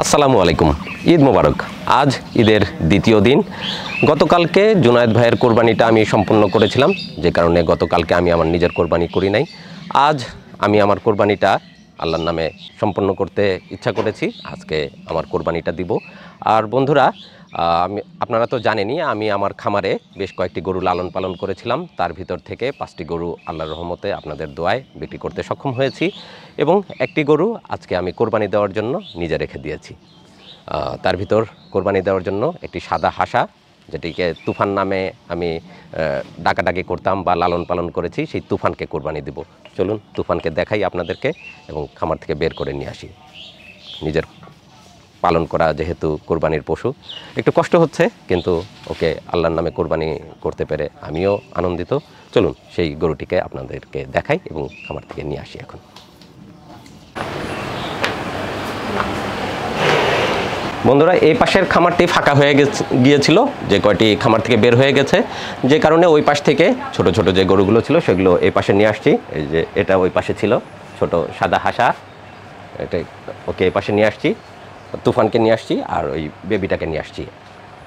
আসসালামু আলাইকুম, ঈদ মোবারক। আজ ঈদের দ্বিতীয় দিন। গতকালকে জুনায়েদ ভাইয়ের কোরবানিটা আমি সম্পূর্ণ করেছিলাম, যে কারণে গতকালকে আমি আমার নিজের কোরবানি করি নাই। আজ আমি আমার কোরবানিটা আল্লাহর নামে সম্পন্ন করতে ইচ্ছা করেছি। আজকে আমার কোরবানিটা দিব। আর বন্ধুরা, আপনারা তো জানেনই আমি আমার খামারে বেশ কয়েকটি গরু লালন পালন করেছিলাম। তার ভিতর থেকে 5টি গরু আল্লাহর রহমতে আপনাদের দোয়ায় বিক্রি করতে সক্ষম হয়েছি, এবং একটি গরু আজকে আমি কোরবানি দেওয়ার জন্য নিজে রেখে দিয়েছি। তার ভিতর কোরবানি দেওয়ার জন্য একটি সাদা হাসা, যেটিকে তুফান নামে আমি ডাকাডাকি করতাম বা লালন পালন করেছি, সেই তুফানকে কোরবানি দেব। চলুন তুফানকে দেখাই আপনাদেরকে এবং খামার থেকে বের করে নিয়ে আসি। নিজের পালন করা যেহেতু কোরবানির পশু, একটু কষ্ট হচ্ছে, কিন্তু ওকে আল্লাহর নামে কোরবানি করতে পেরে আমিও আনন্দিত। চলুন সেই গরুটিকে আপনাদেরকে দেখাই এবং খামার থেকে নিয়ে আসি। এখন বন্ধুরা, এই পাশের খামারটি ফাঁকা হয়ে গিয়েছিল, যে কয়টি খামার থেকে বের হয়ে গেছে, যে কারণে ওই পাশ থেকে ছোট ছোট যে গরুগুলো ছিল সেগুলো এই পাশে নিয়ে আসছি। এই যে এটা ওই পাশে ছিল ছোট সাদা হাসা, এটা ওকে এই পাশে নিয়ে আসছি। তুফানকে নিয়ে আসছি আর ওই বেবিটাকে নিয়ে আসছি।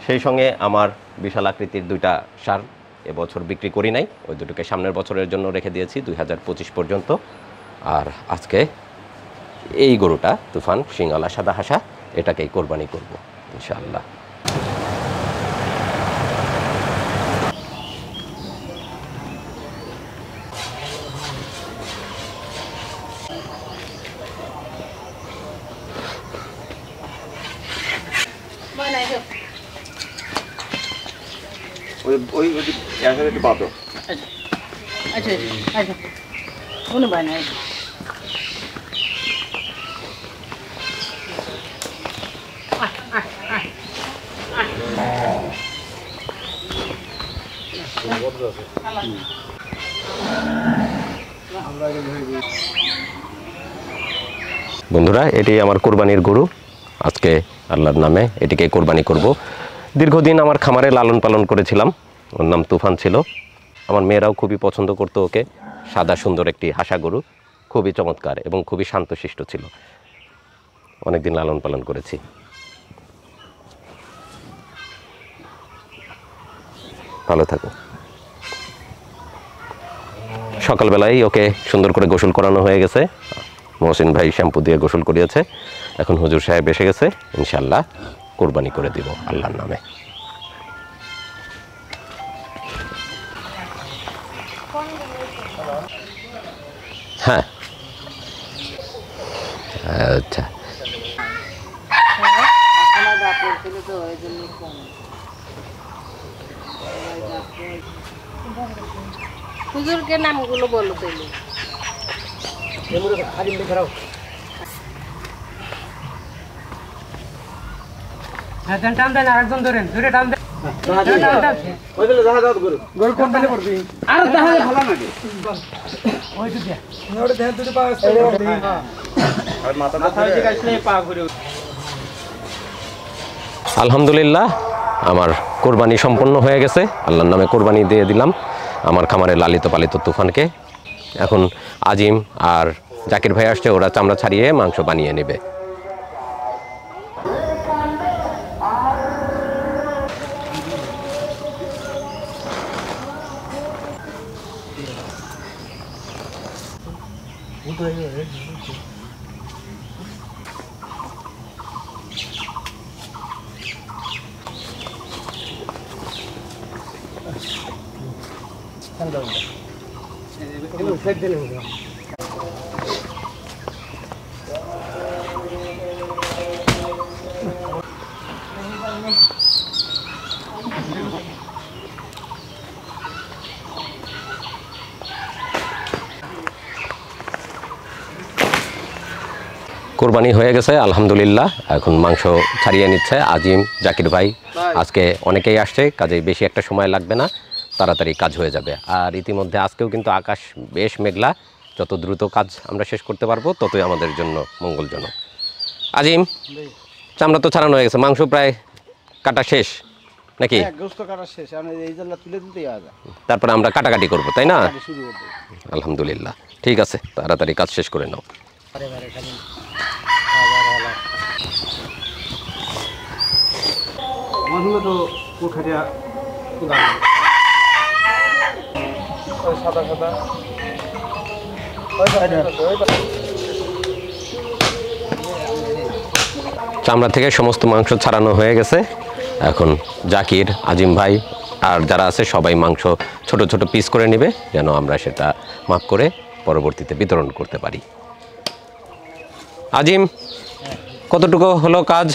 সেই সঙ্গে আমার বিশাল আকৃতির দুইটা ষাঁড় এবছর বিক্রি করি নাই, ওই দুটোকে সামনের বছরের জন্য রেখে দিয়েছি 2025 পর্যন্ত। আর আজকে এই গরুটা তুফান সিংওয়ালা সাদা হাসা, এটাকেই কোরবানি করব ইনশাআল্লাহ। বন্ধুরা, এটি আমার কোরবানির গরু। আজকে আল্লাহর নামে এটিকে কোরবানি করব। দীর্ঘদিন আমার খামারে লালন পালন করেছিলাম, ওর নাম তুফান ছিল। আমার মেয়েরাও খুবই পছন্দ করতো ওকে। সাদা সুন্দর একটি হাসা গরু, খুবই চমৎকার এবং খুবই শান্তশিষ্ট ছিল। অনেকদিন লালন পালন করেছি। ভালো থাকো। সকালবেলায় ওকে সুন্দর করে গোসল করানো হয়ে গেছে। মহসিন ভাই শ্যাম্পু দিয়ে গোসল করিয়েছে। এখন হুজুর সাহেব এসে গেছে, ইনশাআল্লাহ কোরবানি করে দিব আল্লাহর নামে। হ্যাঁ, আচ্ছা। হুজুরকে নামগুলো বলো তাইলে। টান দেন, আরেকজন ধরেন, ধরে টান দেন। আলহামদুলিল্লাহ, আমার কোরবানি সম্পন্ন হয়ে গেছে। আল্লাহর নামে কোরবানি দিয়ে দিলাম আমার খামারে লালিত পালিত তুফানকে। এখন আজিম আর জাকির ভাই আসছে, ওরা চামড়া ছাড়িয়ে মাংস বানিয়ে নেবে। কোরবানি হয়ে গেছে আলহামদুলিল্লাহ। এখন মাংস ছাড়িয়ে নিচ্ছে আজিম, জাকির ভাই। আজকে অনেকেই আসছে, কাজেই বেশি একটা সময় লাগবে না, তাড়াতাড়ি কাজ হয়ে যাবে। আর ইতিমধ্যে আজকেও কিন্তু আকাশ বেশ মেঘলা। যত দ্রুত কাজ আমরা শেষ করতে পারবো ততই আমাদের জন্য মঙ্গলজনক। আজিম, চামড়া তো ছাড়ানো হয়ে গেছে, মাংস প্রায় কাটা শেষ নাকি? গোস্ত কাটা শেষ, আমরা এই জন্য তুলে দিতেই হবে। তারপরে আমরা কাটাকাটি করব, তাই না? আলহামদুলিল্লাহ, ঠিক আছে, তাড়াতাড়ি কাজ শেষ করে নাও। মাছগুলো তো পুরখাটিয়া সাদা সাদা চামড়া থেকে সমস্ত মাংস ছাড়ানো হয়ে গেছে। এখন জাকির, আজিম ভাই আর যারা আছে সবাই মাংস ছোট ছোট পিস করে নেবে, যেন আমরা সেটা মাপ করে পরবর্তীতে বিতরণ করতে পারি। আজিম, কতটুকু হলো কাজ?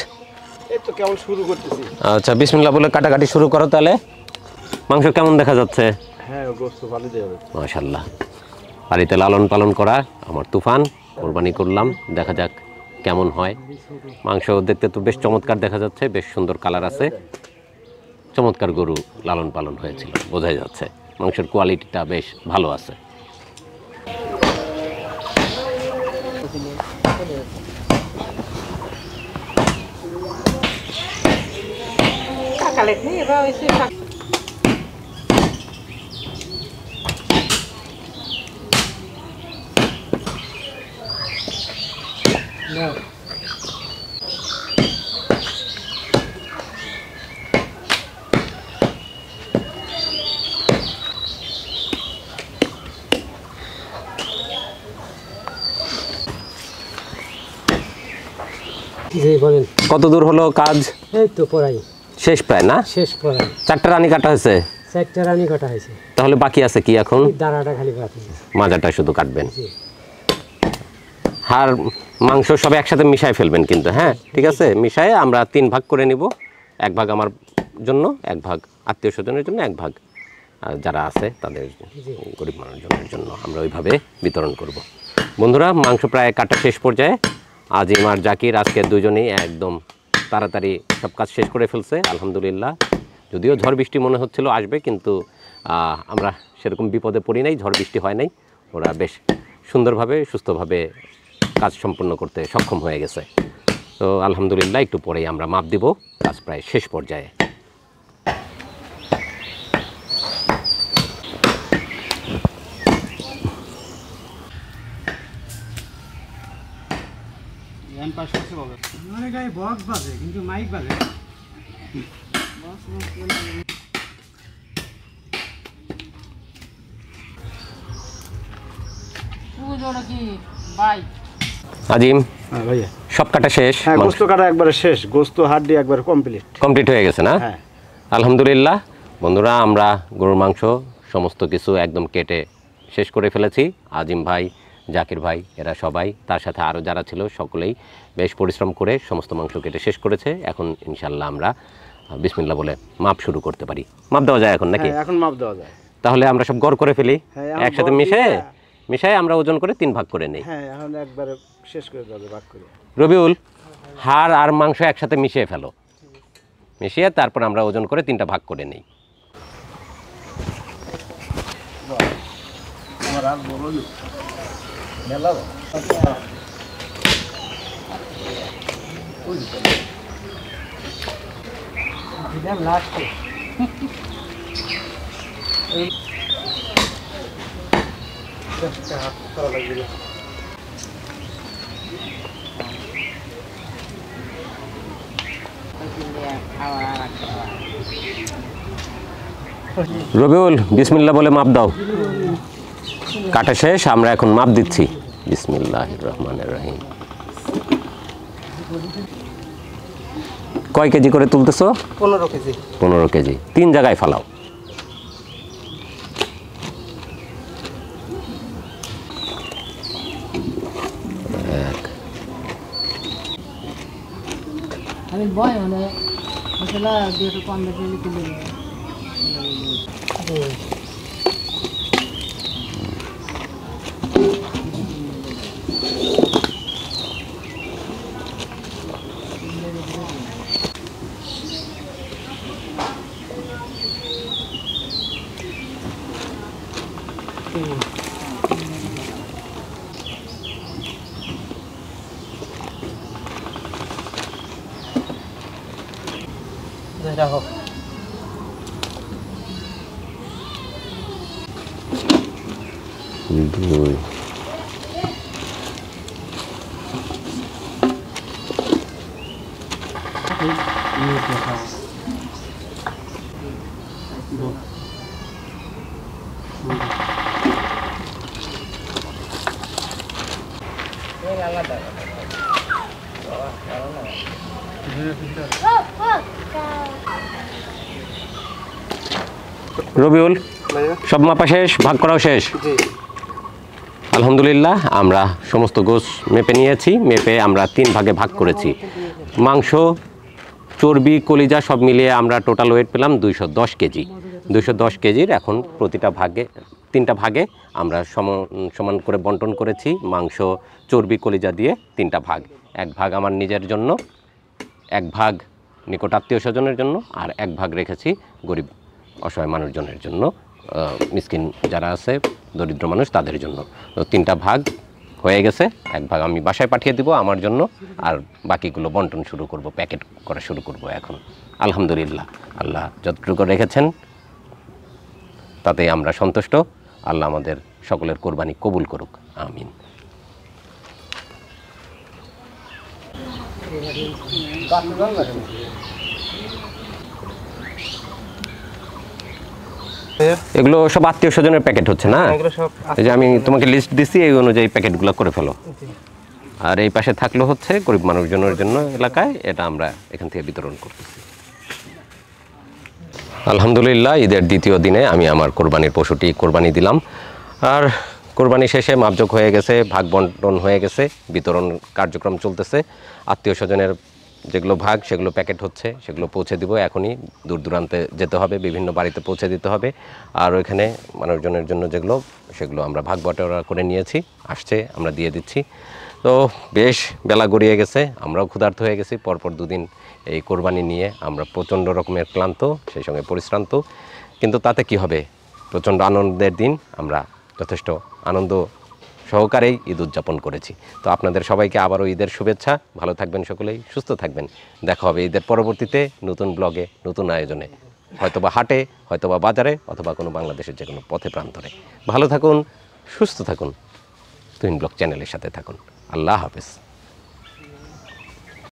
এই তো কেবল শুরু করতেছি। আচ্ছা, বিসমিল্লাহ বলে কাটাকাটি শুরু করো তাহলে। মাংস কেমন দেখা যাচ্ছে? হ্যাঁ, গোস্ত ভালো দেওয়া হবে। মাশাআল্লাহ, বাড়িতে লালন পালন করা আমার তুফান, কোরবানি করলাম, দেখা যাক কেমন হয়। মাংস দেখতে তো বেশ চমৎকার দেখা যাচ্ছে, বেশ সুন্দর কালার আছে। চমৎকার গরু লালন পালন হয়েছিল, বোঝাই যাচ্ছে। মাংসের কোয়ালিটিটা বেশ ভালো আছে। সকালে এবার হয়েছে জি বলেন। কত দূর হলো কাজ? এই তো পড়াই শেষ প্রায় না? শেষ পড়াই, 4টা রানি কাটা হয়েছে, 4টা রানি কাটা হয়েছে, তাহলে বাকি আছে কি এখন? দাঁড়াটা খালি বাকি। মাজাটা শুধু কাটবেন। জি আর মাংস সব একসাথে মিশাই ফেলবেন কিন্তু, হ্যাঁ ঠিক আছে। মিশায়ে আমরা 3 ভাগ করে নিব। 1 ভাগ আমার জন্য, 1 ভাগ আত্মীয় স্বজনের জন্য, 1 ভাগ যারা আছে তাদের গরিব মানুষজনের জন্য আমরা ওইভাবে বিতরণ করব। বন্ধুরা, মাংস প্রায় কাটা শেষ পর্যায়ে। আজিম আর জাকির আজকে দুজনেই একদম তাড়াতাড়ি সব কাজ শেষ করে ফেলছে আলহামদুলিল্লাহ। যদিও ঝড় বৃষ্টি মনে হচ্ছিল আসবে, কিন্তু আমরা সেরকম বিপদে পড়ি নাই, ঝড় বৃষ্টি হয় নাই। ওরা বেশ সুন্দরভাবে সুস্থভাবে কাজ সম্পন্ন করতে সক্ষম হয়ে গেছে। তো আলহামদুলিল্লাহ, একটু পরেই আমরা মাপ দিব, কাজ প্রায় শেষ পর্যায়ে। মানে গায়ে বক্স বাজে কিন্তু মাইক বাজে। পুজোটা কি ভাই? আজিম, হ্যাঁ ভাইয়া, সব কাটা শেষ? হ্যাঁ গোস্ত কাটা একবারে শেষ, গোস্ত হাড্ডি একবারে কমপ্লিট হয়ে গেছে না? হ্যাঁ আলহামদুলিল্লাহ। বন্ধুরা, আমরা গরুর মাংস সমস্ত কিছু একদম কেটে শেষ করে ফেলেছি। আজিম ভাই, জাকির ভাই, এরা সবাই, তার সাথে আরও যারা ছিল সকলেই বেশ পরিশ্রম করে সমস্ত মাংস কেটে শেষ করেছে। এখন ইনশাল্লাহ আমরা বিসমিল্লাহ বলে মাপ শুরু করতে পারি। মাপ দেওয়া যায় এখন নাকি? এখন মাপ দেওয়া যায়। তাহলে আমরা সব গড় করে ফেলি, হ্যাঁ, একসাথে মিশাই আমরা ওজন করে 3 ভাগ করে নেই। হ্যাঁ, এখন একবারে শেষ করে দেওয়া যায় ভাগ করে। রবিউল, হাড় আর মাংস একসাথে মিশিয়ে ফেলো, মিশিয়ে তারপর আমরা ওজন করে 3টা ভাগ করে নেই। লাস্টে রবিউল, বিসমিল্লাহ বলে মাপ দাও। কাটা শেষ, আমরা এখন মাপ দিচ্ছি। বিসমিল্লাহির রহমানির রহিম। কয় কেজি করে তুলতেছো? 15 কেজি। 15 কেজি। 3 জায়গায় ফালাও। আমি বয় মানে মশলা দিয়ে তো কম বেশি লিখে দিই। রাখো। দুই। রবিউল, সব মাপা শেষ, ভাগ করাও শেষ? আলহামদুলিল্লাহ, আমরা সমস্ত গোশ মেপে নিয়েছি। মেপে আমরা 3 ভাগে ভাগ করেছি। মাংস, চর্বি, কলিজা সব মিলিয়ে আমরা টোটাল ওয়েট পেলাম 210 কেজি। 210 কেজির এখন প্রতিটা ভাগে 3টা ভাগে আমরা সমান করে বন্টন করেছি। মাংস, চর্বি, কলিজা দিয়ে 3টা ভাগ। 1 ভাগ আমার নিজের জন্য, 1 ভাগ নিকট আত্মীয় স্বজনের জন্য, আর 1 ভাগ রেখেছি গরিব অসহায় মানুষজনের জন্য, মিসকিন যারা আছে, দরিদ্র মানুষ, তাদের জন্য। তো 3টা ভাগ হয়ে গেছে। 1 ভাগ আমি বাসায় পাঠিয়ে দিব আমার জন্য, আর বাকিগুলো বন্টন শুরু করব, প্যাকেট করা শুরু করব এখন। আলহামদুলিল্লাহ, আল্লাহ যতটুকু রেখেছেন তাতেই আমরা সন্তুষ্ট। আল্লাহ আমাদের সকলের কোরবানি কবুল করুক, আমিন। এগুলো সব আত্মীয় স্বজনের প্যাকেট হচ্ছে না? এই যে আমি তোমাকে লিস্ট দিছি, এই অনুযায়ী প্যাকেটগুলো করে ফেলো। আর এই পাশে থাকলো হচ্ছে গরিব মানুষজনের জন্য এলাকায়, এটা আমরা এখান থেকে বিতরণ করতেছি। আলহামদুলিল্লাহ, ঈদের 2য় দিনে আমি আমার কোরবানির পশুটি কোরবানি দিলাম। আর কোরবানি শেষে মাপজোক হয়ে গেছে, ভাগ বন্টন হয়ে গেছে, বিতরণ কার্যক্রম চলতেছে। আত্মীয় স্বজনের যেগুলো ভাগ সেগুলো প্যাকেট হচ্ছে, সেগুলো পৌঁছে দিব এখনই। দূর দূরান্তে যেতে হবে, বিভিন্ন বাড়িতে পৌঁছে দিতে হবে। আর ওইখানে মানুষজনের জন্য যেগুলো, সেগুলো আমরা ভাগ বটোয়ারা করে নিয়েছি, আসছে, আমরা দিয়ে দিচ্ছি। তো বেশ বেলা গড়িয়ে গেছে, আমরাও ক্ষুধার্ত হয়ে গেছি। পরপর 2 দিন এই কোরবানি নিয়ে আমরা প্রচণ্ড রকমের ক্লান্ত, সেই সঙ্গে পরিশ্রান্ত। কিন্তু তাতে কি হবে, প্রচণ্ড আনন্দের দিন, আমরা যথেষ্ট আনন্দ সহকারেই ঈদ উদযাপন করেছি। তো আপনাদের সবাইকে আবারও ঈদের শুভেচ্ছা। ভালো থাকবেন সকলেই, সুস্থ থাকবেন। দেখা হবে ঈদের পরবর্তীতে নতুন ব্লগে, নতুন আয়োজনে, হয়তোবা হাটে, হয়তোবা বাজারে, অথবা কোনো বাংলাদেশের যে কোনো পথে প্রান্তরে। ভালো থাকুন, সুস্থ থাকুন, তুহিন ব্লগ চ্যানেলের সাথে থাকুন। আল্লাহ হাফেজ।